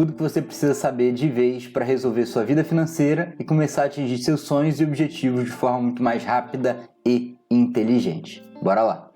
Tudo que você precisa saber de vez para resolver sua vida financeira e começar a atingir seus sonhos e objetivos de forma muito mais rápida e inteligente. Bora lá!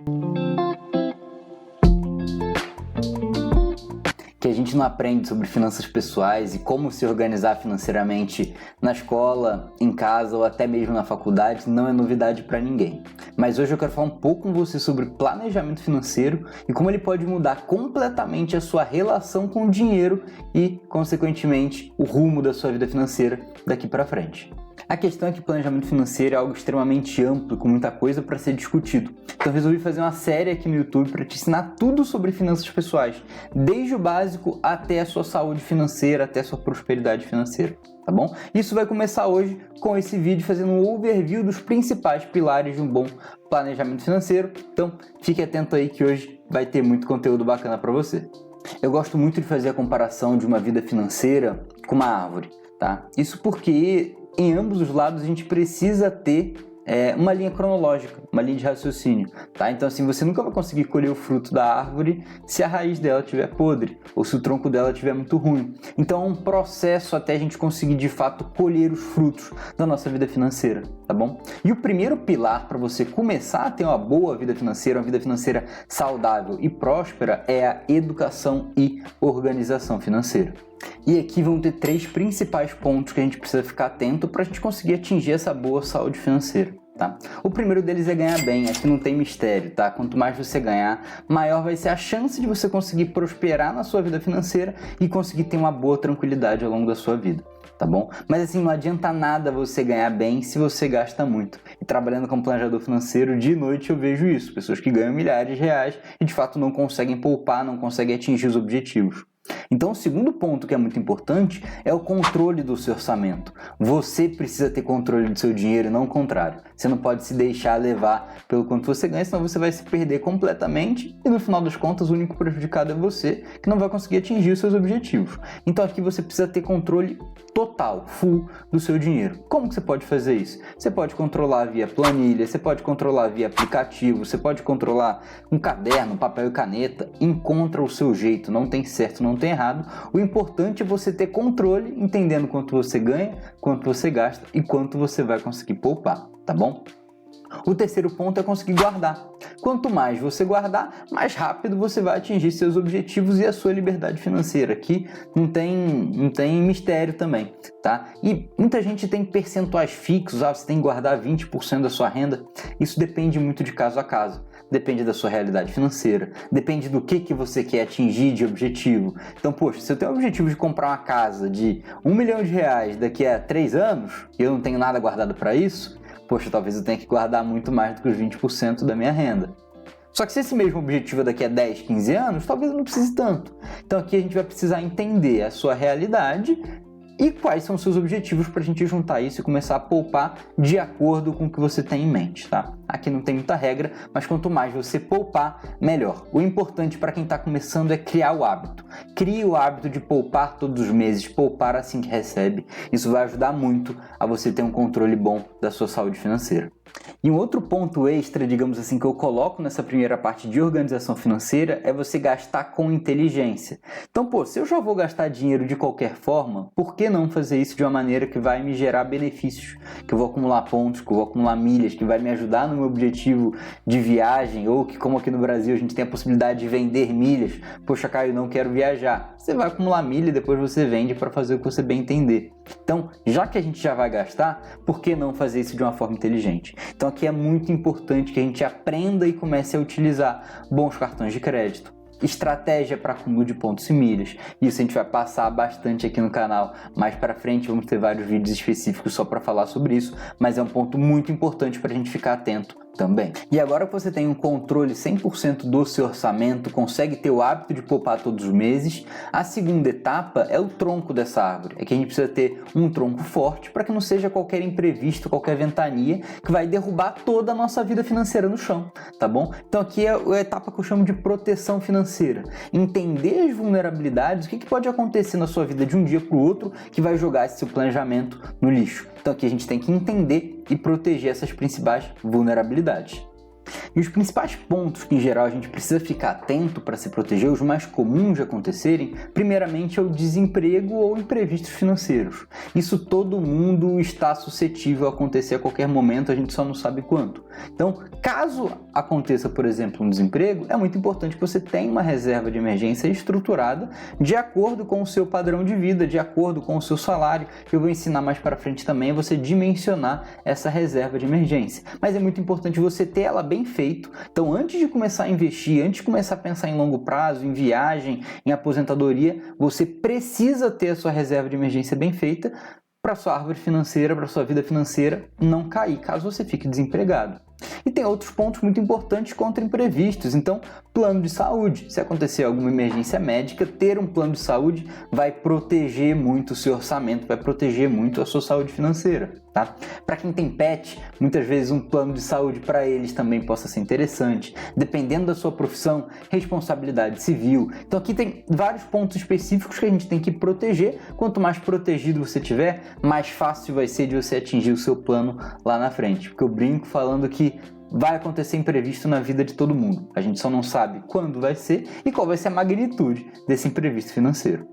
Que a gente não aprende sobre finanças pessoais e como se organizar financeiramente na escola, em casa ou até mesmo na faculdade não é novidade para ninguém. Mas hoje eu quero falar um pouco com você sobre planejamento financeiro e como ele pode mudar completamente a sua relação com o dinheiro e, consequentemente, o rumo da sua vida financeira daqui para frente. A questão é que planejamento financeiro é algo extremamente amplo, com muita coisa para ser discutido. Então resolvi fazer uma série aqui no YouTube para te ensinar tudo sobre finanças pessoais, desde o básico até a sua saúde financeira, até a sua prosperidade financeira, tá bom? Isso vai começar hoje com esse vídeo fazendo um overview dos principais pilares de um bom planejamento financeiro. Então fique atento aí que hoje vai ter muito conteúdo bacana para você. Eu gosto muito de fazer a comparação de uma vida financeira com uma árvore, tá? Isso porque em ambos os lados a gente precisa ter uma linha cronológica, uma linha de raciocínio, tá? Então assim, você nunca vai conseguir colher o fruto da árvore se a raiz dela estiver podre ou se o tronco dela estiver muito ruim. Então é um processo até a gente conseguir de fato colher os frutos da nossa vida financeira, tá bom? E o primeiro pilar para você começar a ter uma boa vida financeira, uma vida financeira saudável e próspera é a educação e organização financeira. E aqui vão ter 3 principais pontos que a gente precisa ficar atento para a gente conseguir atingir essa boa saúde financeira, tá? O primeiro deles é ganhar bem, aqui não tem mistério, tá? Quanto mais você ganhar, maior vai ser a chance de você conseguir prosperar na sua vida financeira e conseguir ter uma boa tranquilidade ao longo da sua vida, tá bom? Mas assim, não adianta nada você ganhar bem se você gasta muito. E trabalhando como planejador financeiro, de noite eu vejo isso, pessoas que ganham milhares de reais e de fato não conseguem poupar, não conseguem atingir os objetivos. Então o segundo ponto que é muito importante é o controle do seu orçamento. Você precisa ter controle do seu dinheiro e não o contrário. Você não pode se deixar levar pelo quanto você ganha, senão você vai se perder completamente e no final das contas o único prejudicado é você, que não vai conseguir atingir os seus objetivos. Então aqui você precisa ter controle total, full do seu dinheiro. Como que você pode fazer isso? Você pode controlar via planilha, você pode controlar via aplicativo, você pode controlar um caderno, papel e caneta. Encontra o seu jeito, não tem certo, não tem errado. O importante é você ter controle, entendendo quanto você ganha, quanto você gasta e quanto você vai conseguir poupar, tá bom? O terceiro ponto é conseguir guardar. Quanto mais você guardar, mais rápido você vai atingir seus objetivos e a sua liberdade financeira. Aqui não tem mistério também, tá? E muita gente tem percentuais fixos, você tem que guardar 20% da sua renda. Isso depende muito de caso a caso. Depende da sua realidade financeira, depende do que você quer atingir de objetivo. Então, poxa, se eu tenho o objetivo de comprar uma casa de R$1 milhão daqui a 3 anos e eu não tenho nada guardado para isso, poxa, talvez eu tenha que guardar muito mais do que os 20% da minha renda. Só que se esse mesmo objetivo é daqui a 10, 15 anos, talvez eu não precise tanto. Então aqui a gente vai precisar entender a sua realidade e quais são os seus objetivos para a gente juntar isso e começar a poupar de acordo com o que você tem em mente, tá? Aqui não tem muita regra, mas quanto mais você poupar, melhor. O importante para quem está começando é criar o hábito. Crie o hábito de poupar todos os meses, poupar assim que recebe. Isso vai ajudar muito a você ter um controle bom da sua saúde financeira. E um outro ponto extra, digamos assim, que eu coloco nessa primeira parte de organização financeira é você gastar com inteligência. Então, se eu já vou gastar dinheiro de qualquer forma, por que não fazer isso de uma maneira que vai me gerar benefícios? Que eu vou acumular pontos, que eu vou acumular milhas, que vai me ajudar no meu objetivo de viagem, ou que, como aqui no Brasil a gente tem a possibilidade de vender milhas. Poxa, Caio, não quero viajar. Você vai acumular milha e depois você vende para fazer o que você bem entender. Então, já que a gente já vai gastar, por que não fazer isso de uma forma inteligente? Então aqui é muito importante que a gente aprenda e comece a utilizar bons cartões de crédito, estratégia para acúmulo de pontos e milhas. Isso a gente vai passar bastante aqui no canal. Mais para frente vamos ter vários vídeos específicos só para falar sobre isso, mas é um ponto muito importante para a gente ficar atento também. E agora que você tem um controle 100% do seu orçamento, consegue ter o hábito de poupar todos os meses, a segunda etapa é o tronco dessa árvore. É que a gente precisa ter um tronco forte para que não seja qualquer imprevisto, qualquer ventania que vai derrubar toda a nossa vida financeira no chão, tá bom? Então aqui é a etapa que eu chamo de proteção financeira. Entender as vulnerabilidades, o que pode acontecer na sua vida de um dia para o outro que vai jogar esse seu planejamento no lixo. Então aqui a gente tem que entender e proteger essas principais vulnerabilidades. E os principais pontos que, em geral, a gente precisa ficar atento para se proteger, os mais comuns de acontecerem, primeiramente é o desemprego ou imprevistos financeiros. Isso todo mundo está suscetível a acontecer a qualquer momento, a gente só não sabe quanto. Então, caso aconteça, por exemplo, um desemprego, é muito importante que você tenha uma reserva de emergência estruturada de acordo com o seu padrão de vida, de acordo com o seu salário, que eu vou ensinar mais para frente também, é você dimensionar essa reserva de emergência. Mas é muito importante você ter ela bem feito. Então, antes de começar a investir, antes de começar a pensar em longo prazo, em viagem, em aposentadoria, você precisa ter a sua reserva de emergência bem feita para sua árvore financeira, para sua vida financeira não cair, caso você fique desempregado. E tem outros pontos muito importantes contra imprevistos. Então, plano de saúde. Se acontecer alguma emergência médica, ter um plano de saúde vai proteger muito o seu orçamento, vai proteger muito a sua saúde financeira, tá? Para quem tem pet, muitas vezes um plano de saúde para eles também possa ser interessante. Dependendo da sua profissão, responsabilidade civil. Então aqui tem vários pontos específicos que a gente tem que proteger. Quanto mais protegido você tiver, mais fácil vai ser de você atingir o seu plano lá na frente. Porque eu brinco falando que vai acontecer imprevisto na vida de todo mundo. A gente só não sabe quando vai ser e qual vai ser a magnitude desse imprevisto financeiro.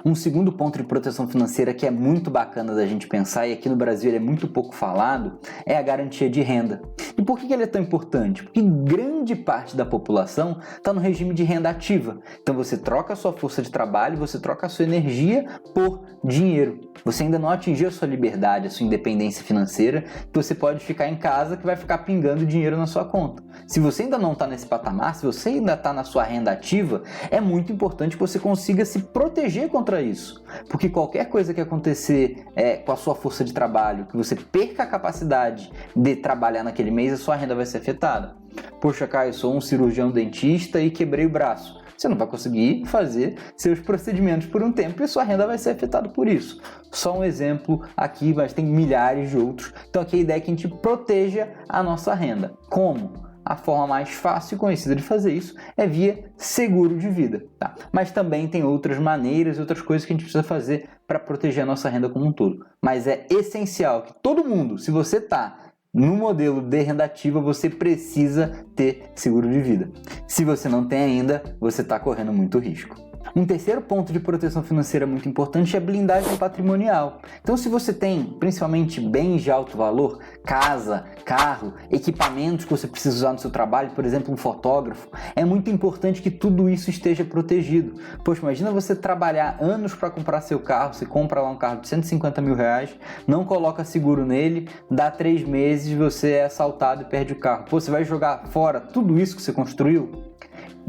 Um segundo ponto de proteção financeira que é muito bacana da gente pensar, e aqui no Brasil ele é muito pouco falado, é a garantia de renda. E por que ele é tão importante? Porque grande parte da população está no regime de renda ativa. Então você troca a sua força de trabalho, você troca a sua energia por dinheiro. Você ainda não atingiu a sua liberdade, a sua independência financeira, que você pode ficar em casa que vai ficar pingando dinheiro na sua conta. Se você ainda não está nesse patamar, se você ainda está na sua renda ativa, é muito importante que você consiga se proteger contra isso. Porque qualquer coisa que acontecer com a sua força de trabalho, que você perca a capacidade de trabalhar naquele mês, a sua renda vai ser afetada. Poxa, Caio, eu sou um cirurgião dentista e quebrei o braço. Você não vai conseguir fazer seus procedimentos por um tempo e sua renda vai ser afetada por isso. Só um exemplo aqui, mas tem milhares de outros. Então aqui a ideia é que a gente proteja a nossa renda. Como? A forma mais fácil e conhecida de fazer isso é via seguro de vida, tá? Mas também tem outras maneiras e outras coisas que a gente precisa fazer para proteger a nossa renda como um todo. Mas é essencial que todo mundo, se você está no modelo de renda ativa, você precisa ter seguro de vida. Se você não tem ainda, você está correndo muito risco. Um terceiro ponto de proteção financeira muito importante é a blindagem patrimonial. Então, se você tem principalmente bens de alto valor, casa, carro, equipamentos que você precisa usar no seu trabalho, por exemplo, um fotógrafo, é muito importante que tudo isso esteja protegido. Poxa, imagina você trabalhar anos para comprar seu carro, você compra lá um carro de 150 mil reais, não coloca seguro nele, dá 3 meses, você é assaltado e perde o carro. Pô, você vai jogar fora tudo isso que você construiu?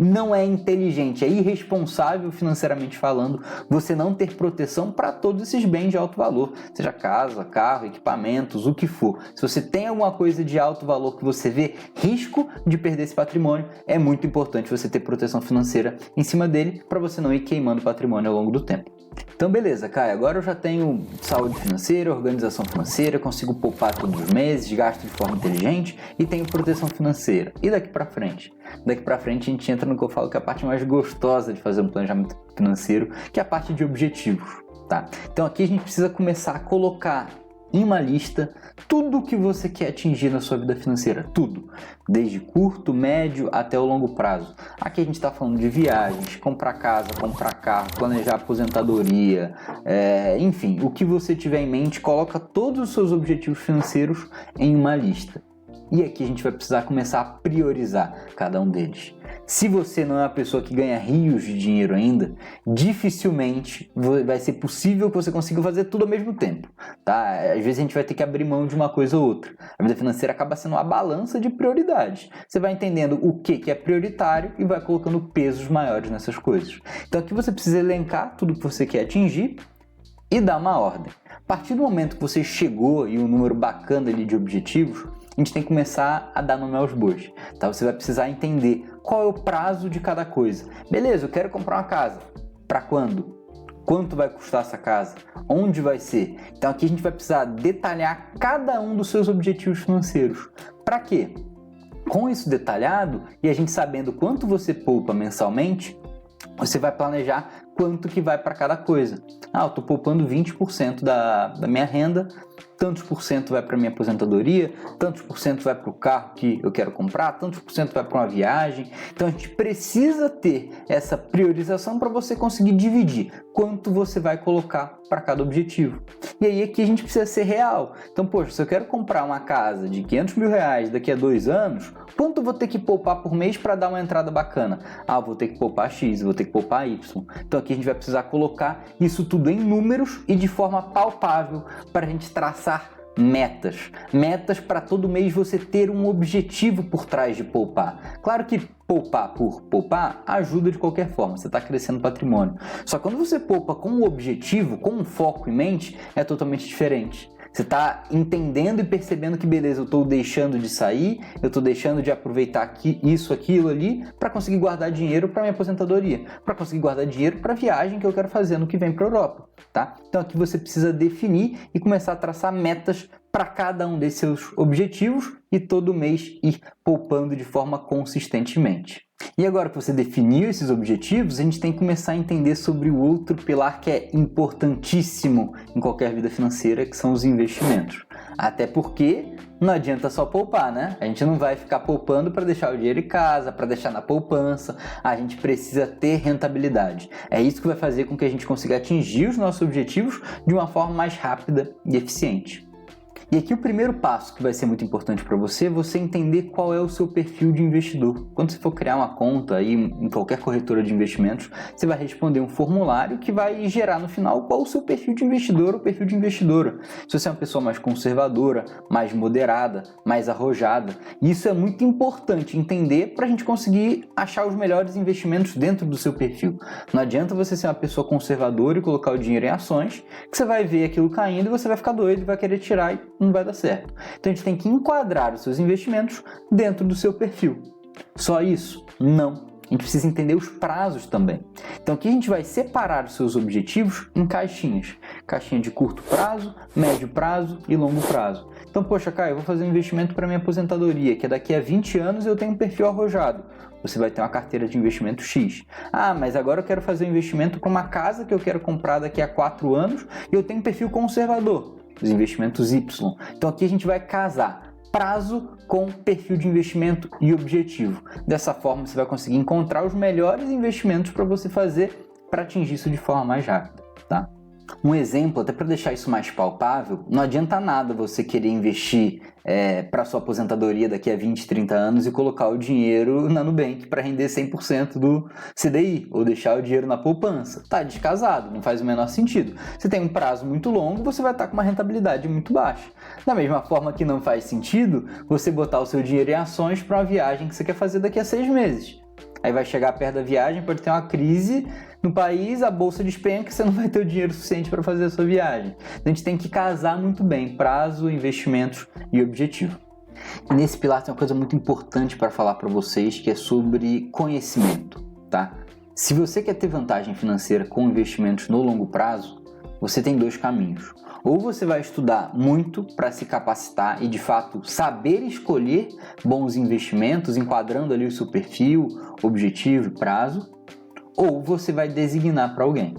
Não é inteligente, é irresponsável financeiramente falando você não ter proteção para todos esses bens de alto valor, seja casa, carro, equipamentos, o que for. Se você tem alguma coisa de alto valor que você vê risco de perder esse patrimônio, é muito importante você ter proteção financeira em cima dele para você não ir queimando patrimônio ao longo do tempo. Então beleza, Caio, agora eu já tenho saúde financeira, organização financeira, consigo poupar todos os meses, gasto de forma inteligente e tenho proteção financeira. E daqui para frente? Daqui para frente a gente entra no que eu falo que é a parte mais gostosa de fazer um planejamento financeiro, que é a parte de objetivos, tá? Então aqui a gente precisa começar a colocar em uma lista tudo o que você quer atingir na sua vida financeira, tudo, desde curto, médio até o longo prazo. Aqui a gente está falando de viagens, comprar casa, comprar carro, planejar aposentadoria, enfim, o que você tiver em mente, coloca todos os seus objetivos financeiros em uma lista. E aqui a gente vai precisar começar a priorizar cada um deles. Se você não é uma pessoa que ganha rios de dinheiro ainda, dificilmente vai ser possível que você consiga fazer tudo ao mesmo tempo, tá? Às vezes a gente vai ter que abrir mão de uma coisa ou outra. A vida financeira acaba sendo uma balança de prioridades. Você vai entendendo o que é prioritário e vai colocando pesos maiores nessas coisas. Então aqui você precisa elencar tudo que você quer atingir e dar uma ordem. A partir do momento que você chegou em um número bacana ali de objetivos, a gente tem que começar a dar nome aos bois, tá? Você vai precisar entender qual é o prazo de cada coisa. Beleza, eu quero comprar uma casa. Para quando? Quanto vai custar essa casa? Onde vai ser? Então aqui a gente vai precisar detalhar cada um dos seus objetivos financeiros. Para quê? Com isso detalhado e a gente sabendo quanto você poupa mensalmente, você vai planejar quanto que vai para cada coisa. Eu estou poupando 20% da minha renda, tantos por cento vai para minha aposentadoria, tantos por cento vai para o carro que eu quero comprar, tantos por cento vai para uma viagem. Então a gente precisa ter essa priorização para você conseguir dividir quanto você vai colocar para cada objetivo. E aí aqui a gente precisa ser real. Então, poxa, se eu quero comprar uma casa de 500 mil reais daqui a 2 anos, quanto eu vou ter que poupar por mês para dar uma entrada bacana? Vou ter que poupar X, vou ter que poupar Y. Então aqui a gente vai precisar colocar isso tudo em números e de forma palpável para a gente traçar metas para todo mês você ter um objetivo por trás de poupar. Claro que poupar por poupar ajuda de qualquer forma, você está crescendo patrimônio. Só que quando você poupa com um objetivo, com um foco em mente, é totalmente diferente. Você está entendendo e percebendo que, beleza, eu estou deixando de sair, eu estou deixando de aproveitar aquilo ali, para conseguir guardar dinheiro para minha aposentadoria, para conseguir guardar dinheiro para a viagem que eu quero fazer no que vem para a Europa, tá? Então aqui você precisa definir e começar a traçar metas para cada um desses seus objetivos e todo mês ir poupando de forma consistentemente. E agora que você definiu esses objetivos, a gente tem que começar a entender sobre o outro pilar que é importantíssimo em qualquer vida financeira, que são os investimentos. Até porque não adianta só poupar, né? A gente não vai ficar poupando para deixar o dinheiro em casa, para deixar na poupança. A gente precisa ter rentabilidade. É isso que vai fazer com que a gente consiga atingir os nossos objetivos de uma forma mais rápida e eficiente. E aqui o primeiro passo que vai ser muito importante para você é você entender qual é o seu perfil de investidor. Quando você for criar uma conta aí em qualquer corretora de investimentos, você vai responder um formulário que vai gerar no final qual o seu perfil de investidor ou perfil de investidora. Se você é uma pessoa mais conservadora, mais moderada, mais arrojada, isso é muito importante entender para a gente conseguir achar os melhores investimentos dentro do seu perfil. Não adianta você ser uma pessoa conservadora e colocar o dinheiro em ações, que você vai ver aquilo caindo e você vai ficar doido e vai querer tirar e não vai dar certo. Então a gente tem que enquadrar os seus investimentos dentro do seu perfil. Só isso? Não. A gente precisa entender os prazos também. Então aqui a gente vai separar os seus objetivos em caixinhas. Caixinha de curto prazo, médio prazo e longo prazo. Então, poxa, Caio, eu vou fazer um investimento para minha aposentadoria, que daqui a 20 anos eu tenho um perfil arrojado. Você vai ter uma carteira de investimento X. Mas agora eu quero fazer um investimento para uma casa que eu quero comprar daqui a 4 anos e eu tenho um perfil conservador. Os investimentos Y. Então aqui a gente vai casar prazo com perfil de investimento e objetivo. Dessa forma você vai conseguir encontrar os melhores investimentos para você fazer para atingir isso de forma mais rápida, tá? Um exemplo, até para deixar isso mais palpável, não adianta nada você querer investir para sua aposentadoria daqui a 20, 30 anos e colocar o dinheiro na Nubank para render 100% do CDI ou deixar o dinheiro na poupança. Tá descasado, não faz o menor sentido. Você tem um prazo muito longo, você vai estar com uma rentabilidade muito baixa. Da mesma forma que não faz sentido você botar o seu dinheiro em ações para uma viagem que você quer fazer daqui a 6 meses. Aí vai chegar perto da viagem, pode ter uma crise no país, a bolsa despenca e você não vai ter o dinheiro suficiente para fazer a sua viagem. Então a gente tem que casar muito bem prazo, investimentos e objetivo. E nesse pilar tem uma coisa muito importante para falar para vocês, que é sobre conhecimento, tá? Se você quer ter vantagem financeira com investimentos no longo prazo, você tem 2 caminhos. Ou você vai estudar muito para se capacitar e, de fato, saber escolher bons investimentos, enquadrando ali o seu perfil, objetivo e prazo, ou você vai designar para alguém.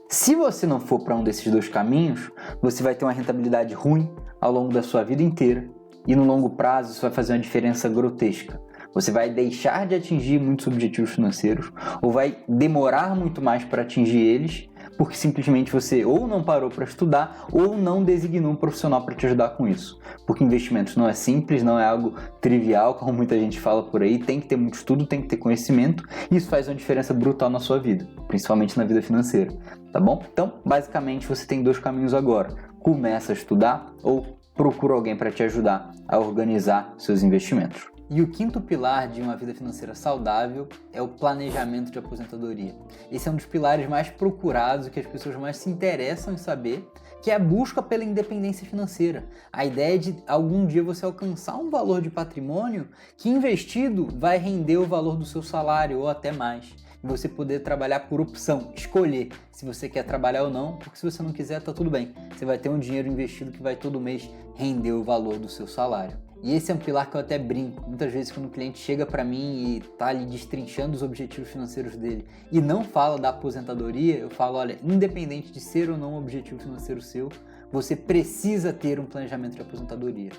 Se você não for para um desses 2 caminhos, você vai ter uma rentabilidade ruim ao longo da sua vida inteira e, no longo prazo, isso vai fazer uma diferença grotesca. Você vai deixar de atingir muitos objetivos financeiros ou vai demorar muito mais para atingir eles, porque simplesmente você ou não parou para estudar ou não designou um profissional para te ajudar com isso. Porque investimentos não é simples, não é algo trivial, como muita gente fala por aí, tem que ter muito estudo, tem que ter conhecimento, e isso faz uma diferença brutal na sua vida, principalmente na vida financeira, tá bom? Então, basicamente, você tem 2 caminhos agora. Começa a estudar ou procura alguém para te ajudar a organizar seus investimentos. E o 5º pilar de uma vida financeira saudável é o planejamento de aposentadoria. Esse é um dos pilares mais procurados e que as pessoas mais se interessam em saber, que é a busca pela independência financeira. A ideia de algum dia você alcançar um valor de patrimônio que investido vai render o valor do seu salário ou até mais. E você poder trabalhar por opção, escolher se você quer trabalhar ou não, porque se você não quiser, tá tudo bem. Você vai ter um dinheiro investido que vai todo mês render o valor do seu salário. E esse é um pilar que eu até brinco. Muitas vezes quando o cliente chega para mim e tá ali destrinchando os objetivos financeiros dele e não fala da aposentadoria, eu falo, olha, independente de ser ou não um objetivo financeiro seu, você precisa ter um planejamento de aposentadoria.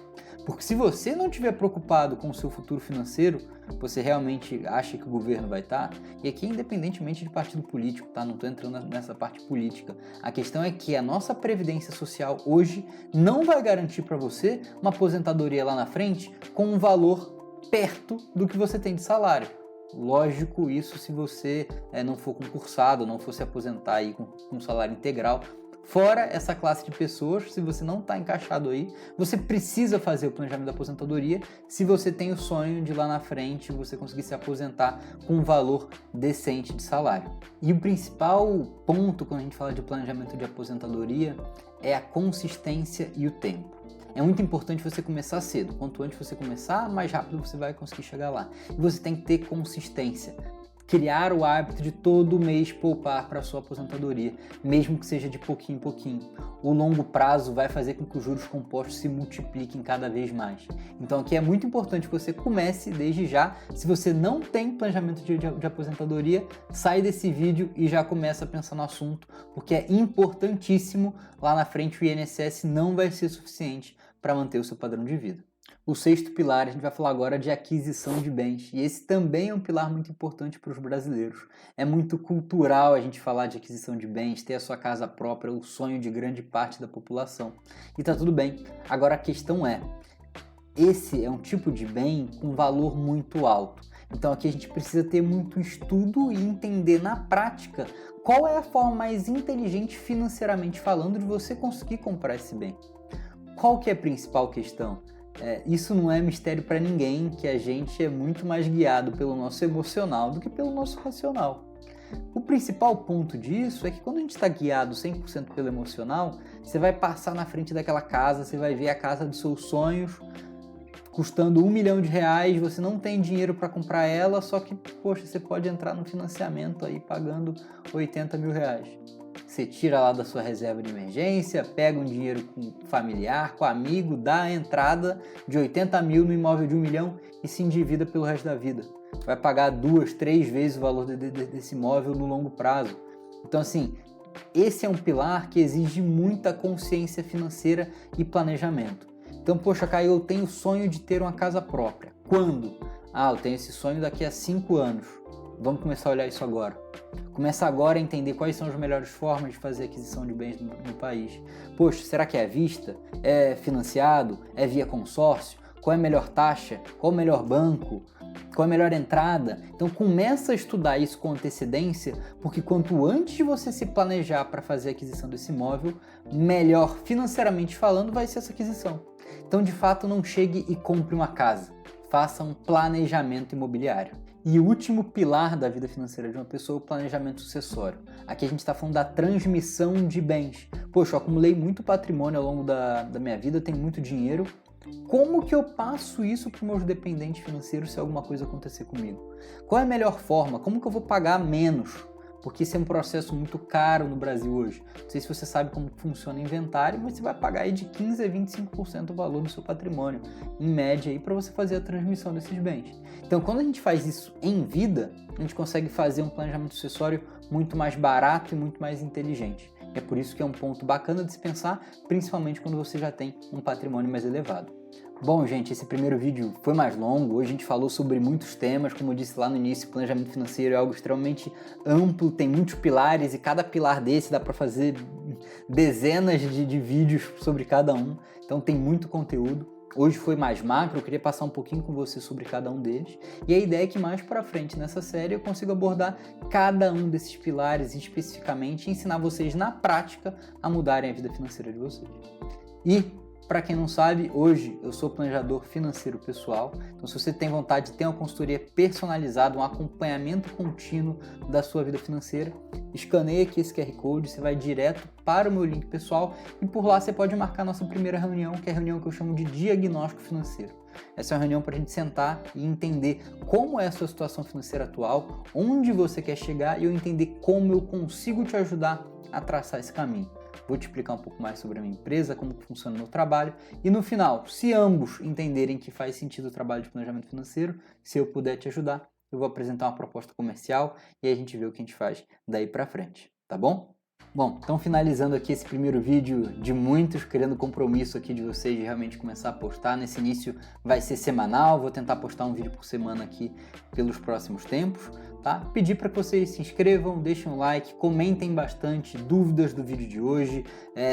Porque se você não estiver preocupado com o seu futuro financeiro, você realmente acha que o governo vai estar? E aqui, independentemente de partido político, tá? Não estou entrando nessa parte política. A questão é que a nossa previdência social hoje não vai garantir para você uma aposentadoria lá na frente com um valor perto do que você tem de salário. Lógico, isso se você não for concursado, não for se aposentar aí com um salário integral. Fora essa classe de pessoas, se você não está encaixado aí, você precisa fazer o planejamento da aposentadoria se você tem o sonho de lá na frente você conseguir se aposentar com um valor decente de salário. E o principal ponto quando a gente fala de planejamento de aposentadoria é a consistência e o tempo. É muito importante você começar cedo. Quanto antes você começar, mais rápido você vai conseguir chegar lá. E você tem que ter consistência. Criar o hábito de todo mês poupar para a sua aposentadoria, mesmo que seja de pouquinho em pouquinho. O longo prazo vai fazer com que os juros compostos se multipliquem cada vez mais. Então aqui é muito importante que você comece desde já. Se você não tem planejamento de aposentadoria, sai desse vídeo e já começa a pensar no assunto, porque é importantíssimo. Lá na frente o INSS não vai ser suficiente para manter o seu padrão de vida. O sexto pilar, a gente vai falar agora de aquisição de bens, e esse também é um pilar muito importante para os brasileiros. É muito cultural a gente falar de aquisição de bens, ter a sua casa própria, o sonho de grande parte da população. E tá tudo bem. Agora a questão é, esse é um tipo de bem com valor muito alto. Então aqui a gente precisa ter muito estudo e entender na prática qual é a forma mais inteligente financeiramente falando de você conseguir comprar esse bem. Qual que é a principal questão? Isso não é mistério para ninguém, que a gente é muito mais guiado pelo nosso emocional do que pelo nosso racional. O principal ponto disso é que quando a gente está guiado 100% pelo emocional, você vai passar na frente daquela casa, você vai ver a casa dos seus sonhos custando R$1 milhão, você não tem dinheiro para comprar ela, só que, poxa, você pode entrar no financiamento aí pagando R$80 mil. Você tira lá da sua reserva de emergência, pega um dinheiro com familiar, com amigo, dá a entrada de 80 mil no imóvel de 1 milhão e se endivida pelo resto da vida. Vai pagar 2, 3 vezes o valor desse imóvel no longo prazo. Então assim, esse é um pilar que exige muita consciência financeira e planejamento. Então, poxa, Caio, eu tenho o sonho de ter uma casa própria. Quando? Eu tenho esse sonho daqui a 5 anos. Vamos começar a olhar isso agora. Começa agora a entender quais são as melhores formas de fazer aquisição de bens no país. Poxa, será que é à vista? É financiado? É via consórcio? Qual é a melhor taxa? Qual é o melhor banco? Qual é a melhor entrada? Então começa a estudar isso com antecedência, porque quanto antes de você se planejar para fazer a aquisição desse imóvel, melhor financeiramente falando vai ser essa aquisição. Então de fato não chegue e compre uma casa, faça um planejamento imobiliário. E o último pilar da vida financeira de uma pessoa é o planejamento sucessório. Aqui a gente está falando da transmissão de bens. Poxa, eu acumulei muito patrimônio ao longo da minha vida, eu tenho muito dinheiro. Como que eu passo isso para os meus dependentes financeiros se alguma coisa acontecer comigo? Qual é a melhor forma? Como que eu vou pagar menos? Porque esse é um processo muito caro no Brasil hoje. Não sei se você sabe como funciona o inventário, mas você vai pagar aí de 15% a 25% do valor do seu patrimônio, em média, aí, para você fazer a transmissão desses bens. Então, quando a gente faz isso em vida, a gente consegue fazer um planejamento sucessório muito mais barato e muito mais inteligente. É por isso que é um ponto bacana de se pensar, principalmente quando você já tem um patrimônio mais elevado. Bom, gente, esse primeiro vídeo foi mais longo. Hoje a gente falou sobre muitos temas. Como eu disse lá no início, planejamento financeiro é algo extremamente amplo, tem muitos pilares e cada pilar desse dá para fazer dezenas de vídeos sobre cada um. Então tem muito conteúdo. Hoje foi mais macro, eu queria passar um pouquinho com você sobre cada um deles. E a ideia é que mais para frente nessa série eu consiga abordar cada um desses pilares especificamente e ensinar vocês na prática a mudarem a vida financeira de vocês. E para quem não sabe, hoje eu sou planejador financeiro pessoal, então se você tem vontade de ter uma consultoria personalizada, um acompanhamento contínuo da sua vida financeira, escaneia aqui esse QR Code, você vai direto para o meu link pessoal e por lá você pode marcar a nossa primeira reunião, que é a reunião que eu chamo de diagnóstico financeiro. Essa é uma reunião para a gente sentar e entender como é a sua situação financeira atual, onde você quer chegar e eu entender como eu consigo te ajudar a traçar esse caminho. vou te explicar um pouco mais sobre a minha empresa, como funciona o meu trabalho, e no final, se ambos entenderem que faz sentido o trabalho de planejamento financeiro, se eu puder te ajudar, eu vou apresentar uma proposta comercial e aí a gente vê o que a gente faz daí pra frente, tá bom? Bom, então finalizando aqui esse primeiro vídeo de muitos, querendo compromisso aqui de vocês de realmente começar a postar. Nesse início vai ser semanal, vou tentar postar um vídeo por semana aqui pelos próximos tempos, tá? Pedir para que vocês se inscrevam, deixem um like, comentem bastante dúvidas do vídeo de hoje,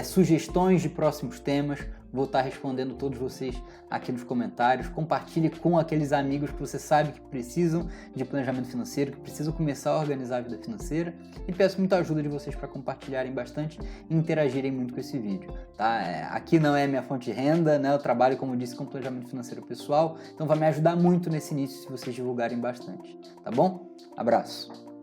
sugestões de próximos temas. Vou estar respondendo todos vocês aqui nos comentários. Compartilhe com aqueles amigos que você sabe que precisam de planejamento financeiro, que precisam começar a organizar a vida financeira. E peço muita ajuda de vocês para compartilharem bastante e interagirem muito com esse vídeo. Tá? Aqui não é minha fonte de renda, né? Eu trabalho, como eu disse, com planejamento financeiro pessoal. Então vai me ajudar muito nesse início se vocês divulgarem bastante. Tá bom? Abraço!